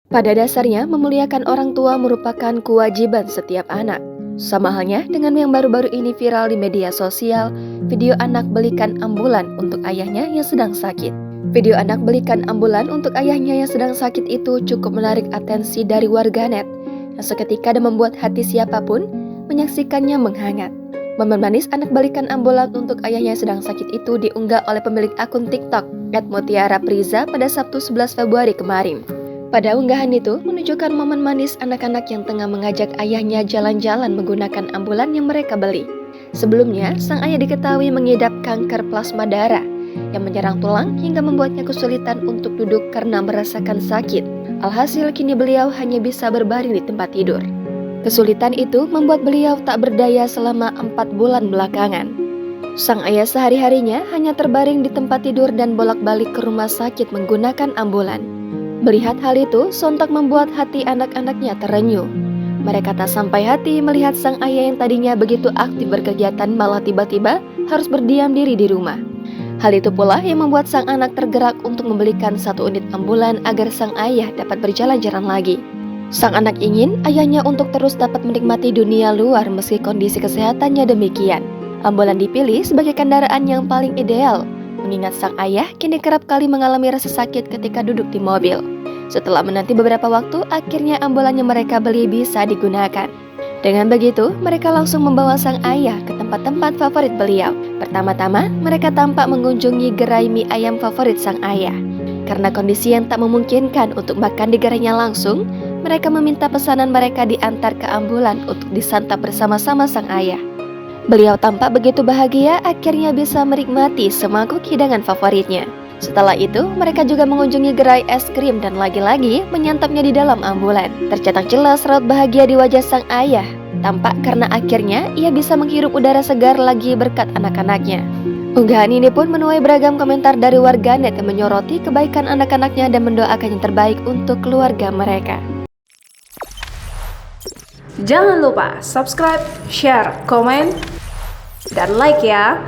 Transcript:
Pada dasarnya, memuliakan orang tua merupakan kewajiban setiap anak. Sama halnya dengan yang baru-baru ini viral di media sosial, video anak belikan ambulan untuk ayahnya yang sedang sakit. Video anak belikan ambulan untuk ayahnya yang sedang sakit itu cukup menarik atensi dari warganet, yang seketika dan membuat hati siapapun menyaksikannya menghangat. Momen manis anak balikan ambulan untuk ayahnya yang sedang sakit itu diunggah oleh pemilik akun TikTok @mutiarapriza pada Sabtu 11 Februari kemarin. Pada unggahan itu menunjukkan momen manis anak-anak yang tengah mengajak ayahnya jalan-jalan menggunakan ambulan yang mereka beli. Sebelumnya, sang ayah diketahui mengidap kanker plasma darah yang menyerang tulang hingga membuatnya kesulitan untuk duduk karena merasakan sakit. Alhasil kini beliau hanya bisa berbaring di tempat tidur. Kesulitan itu membuat beliau tak berdaya selama 4 bulan belakangan. Sang ayah sehari-harinya hanya terbaring di tempat tidur dan bolak-balik ke rumah sakit menggunakan ambulan. Melihat hal itu, sontak membuat hati anak-anaknya terenyuh. Mereka tak sampai hati melihat sang ayah yang tadinya begitu aktif berkegiatan malah tiba-tiba harus berdiam diri di rumah. Hal itu pula yang membuat sang anak tergerak untuk membelikan 1 unit ambulan agar sang ayah dapat berjalan-jalan lagi. Sang anak ingin ayahnya untuk terus dapat menikmati dunia luar meski kondisi kesehatannya demikian. Ambulan dipilih sebagai kendaraan yang paling ideal, mengingat sang ayah kini kerap kali mengalami rasa sakit ketika duduk di mobil. Setelah menanti beberapa waktu, akhirnya ambulan yang mereka beli bisa digunakan. Dengan begitu, mereka langsung membawa sang ayah ke tempat-tempat favorit beliau. Pertama-tama, mereka tampak mengunjungi gerai mie ayam favorit sang ayah. Karena kondisi yang tak memungkinkan untuk makan di gerainya langsung, mereka meminta pesanan mereka diantar ke ambulan untuk disantap bersama-sama sang ayah. Beliau tampak begitu bahagia akhirnya bisa menikmati semangkuk hidangan favoritnya. Setelah itu, mereka juga mengunjungi gerai es krim dan lagi-lagi menyantapnya di dalam ambulan. Tercetak jelas raut bahagia di wajah sang ayah. Tampak karena akhirnya ia bisa menghirup udara segar lagi berkat anak-anaknya. Unggahan ini pun menuai beragam komentar dari warganet yang menyoroti kebaikan anak-anaknya dan mendoakan yang terbaik untuk keluarga mereka. Jangan lupa subscribe, share, komen, dan like ya.